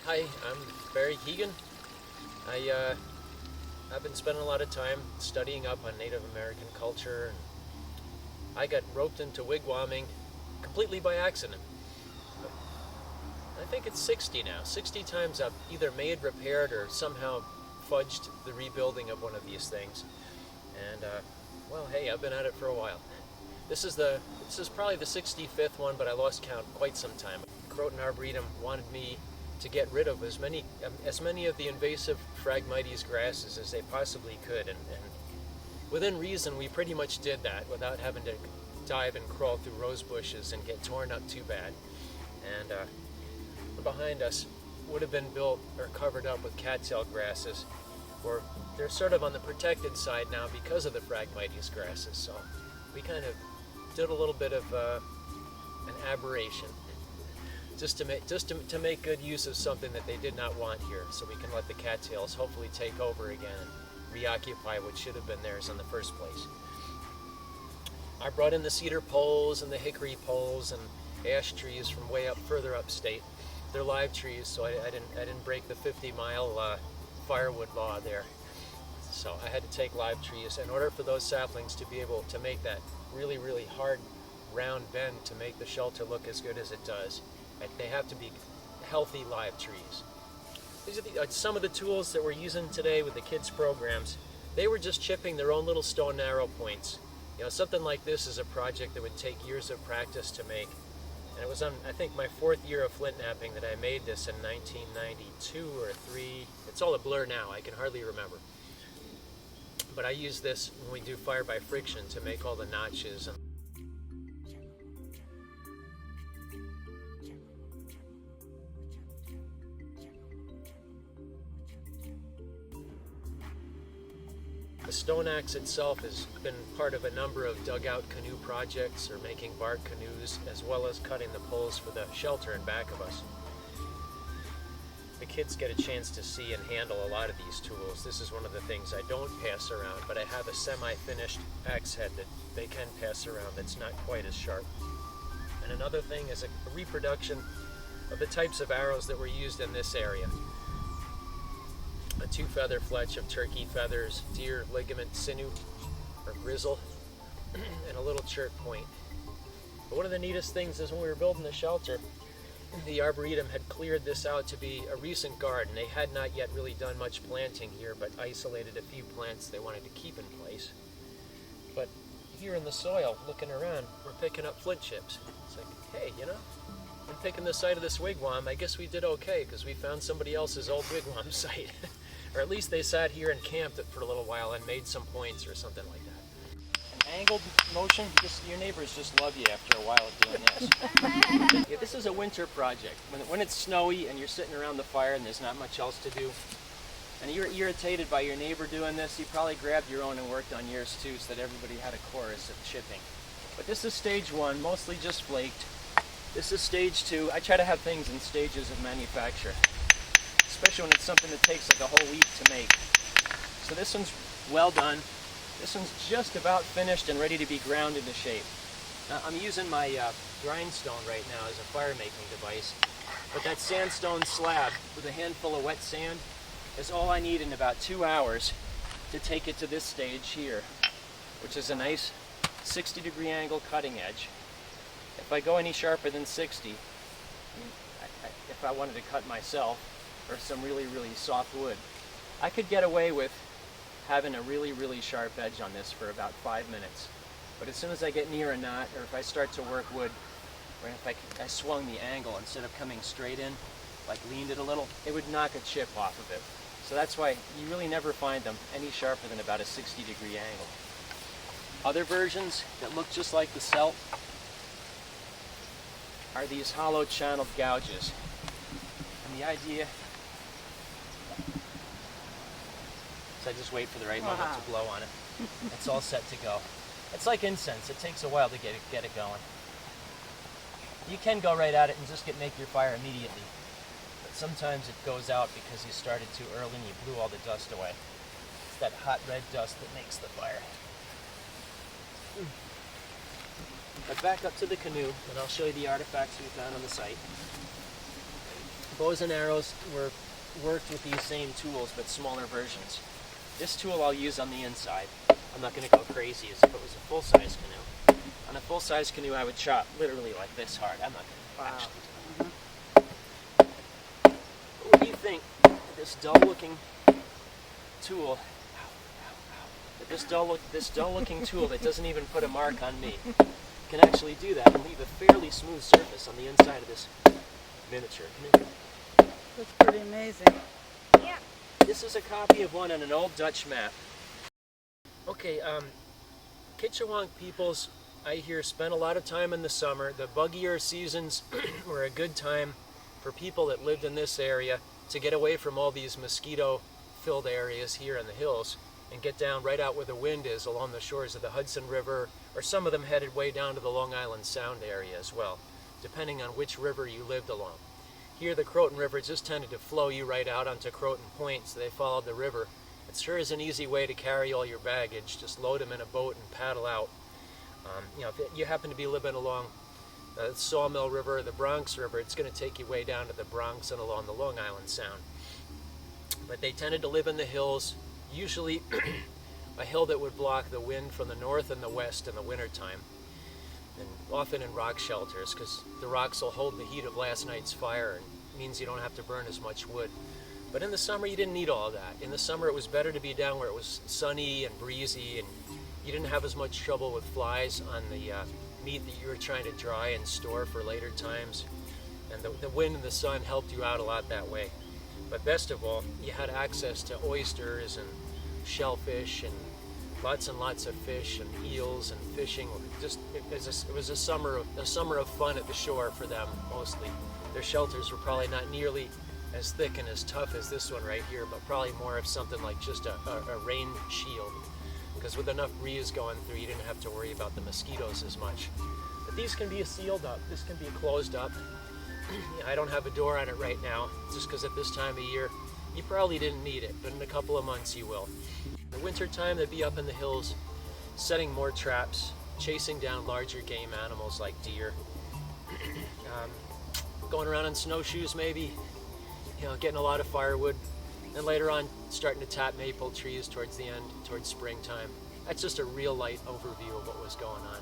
Hi, I'm Keegan. I've been spending a lot of time studying up on Native American culture, and I got roped into wigwamming completely by accident. I think it's 60 now. 60 times I've either made, repaired, or somehow fudged the rebuilding of one of these things. And well, hey, I've been at it for a while. This is probably the 65th one, but I lost count quite some time. Croton Arboretum wanted me to get rid of as many of the invasive Phragmites grasses as they possibly could, and within reason we pretty much did that without having to dive and crawl through rose bushes and get torn up too bad. And behind us would have been built or covered up with cattail grasses, or they're sort of on the protected side now because of the Phragmites grasses. So we kind of did a little bit of an aberration, just to make good use of something that they did not want here, so we can let the cattails hopefully take over again and reoccupy what should have been theirs in the first place. I brought in the cedar poles and the hickory poles and ash trees from way up further upstate. They're live trees, so I didn't break the 50-mile firewood law there. So I had to take live trees in order for those saplings to be able to make that really, really hard round bend to make the shelter look as good as it does. They have to be healthy live trees. These are some of the tools that we're using today with the kids' programs. They were just chipping their own little stone arrow points. You know, something like this is a project that would take years of practice to make. And it was on, I think, my 4th year of flint knapping that I made this in 1992 or 3. It's all a blur now, I can hardly remember. But I use this when we do fire by friction to make all the notches. The stone axe itself has been part of a number of dugout canoe projects, or making bark canoes, as well as cutting the poles for the shelter in back of us. The kids get a chance to see and handle a lot of these tools. This is one of the things I don't pass around, but I have a semi-finished axe head that they can pass around that's not quite as sharp. And another thing is a reproduction of the types of arrows that were used in this area. A 2-feather fletch of turkey feathers, deer ligament sinew, or grizzle, and a little chert point. But one of the neatest things is when we were building the shelter, the Arboretum had cleared this out to be a recent garden. They had not yet really done much planting here, but isolated a few plants they wanted to keep in place. But here in the soil, looking around, we're picking up flint chips. It's like, hey, you know, I'm picking the site of this wigwam. I guess we did okay, because we found somebody else's old wigwam site. Or at least they sat here and camped it for a little while and made some points or something like that. An angled motion, your neighbors just love you after a while of doing this. Yeah, this is a winter project. When it's snowy and you're sitting around the fire and there's not much else to do, and you're irritated by your neighbor doing this, you probably grabbed your own and worked on yours too, so that everybody had a chorus of chipping. But this is stage 1, mostly just flaked. This is stage 2. I try to have things in stages of manufacture, especially when it's something that takes like a whole week to make. So this one's well done. This one's just about finished and ready to be ground into shape. Now, I'm using my grindstone right now as a fire making device, but that sandstone slab with a handful of wet sand is all I need in about 2 hours to take it to this stage here, which is a nice 60-degree angle cutting edge. If I go any sharper than 60, if I wanted to cut myself, or some really, really soft wood, I could get away with having a really, really sharp edge on this for about 5 minutes. But as soon as I get near a knot, or if I start to work wood, or if I swung the angle instead of coming straight in, like leaned it a little, it would knock a chip off of it. So that's why you really never find them any sharper than about a 60-degree angle. Other versions that look just like the Celt are these hollow channeled gouges. And the idea, so I just wait for the right moment to blow on it. It's all set to go. It's like incense. It takes a while to get it going. You can go right at it and just make your fire immediately. But sometimes it goes out because you started too early and you blew all the dust away. It's that hot red dust that makes the fire. But back up to the canoe, and I'll show you the artifacts we found on the site. bows and arrows were worked with these same tools, but smaller versions. This tool I'll use on the inside. I'm not going to go crazy as if it was a full-size canoe. On a full-size canoe, I would chop literally like this hard. I'm not going to actually do that. What do you think this dull-looking tool, this dull-looking tool that doesn't even put a mark on me, can actually do that and leave a fairly smooth surface on the inside of this miniature canoe? That's pretty amazing. Yeah. This is a copy of one on an old Dutch map. Okay, Kitchewonk peoples, I hear, spent a lot of time in the summer. The buggier seasons were a good time for people that lived in this area to get away from all these mosquito-filled areas here in the hills and get down right out where the wind is along the shores of the Hudson River, or some of them headed way down to the Long Island Sound area as well, depending on which river you lived along. Here the Croton River just tended to flow you right out onto Croton Point, so they followed the river. It sure is an easy way to carry all your baggage. Just load them in a boat and paddle out. If you happen to be living along the Sawmill River or the Bronx River, it's going to take you way down to the Bronx and along the Long Island Sound. But they tended to live in the hills, usually a hill that would block the wind from the north and the west in the wintertime, and often in rock shelters, because the rocks will hold the heat of last night's fire, and it means you don't have to burn as much wood. But in the summer, you didn't need all that. In the summer, it was better to be down where it was sunny and breezy, and you didn't have as much trouble with flies on the meat that you were trying to dry and store for later times. And the wind and the sun helped you out a lot that way. But best of all, you had access to oysters and shellfish and lots of fish and eels and fishing. It was a summer of fun at the shore for them mostly. Their shelters were probably not nearly as thick and as tough as this one right here, but probably more of something like just a rain shield, because with enough breeze going through, you didn't have to worry about the mosquitoes as much. But these can be sealed up. This can be closed up. I don't have a door on it right now, just because at this time of year, you probably didn't need it, but in a couple of months you will. In the winter time, they'd be up in the hills, setting more traps, chasing down larger game animals like deer, going around on snowshoes maybe, getting a lot of firewood, and later on starting to tap maple trees towards the end, towards springtime. That's just a real light overview of what was going on.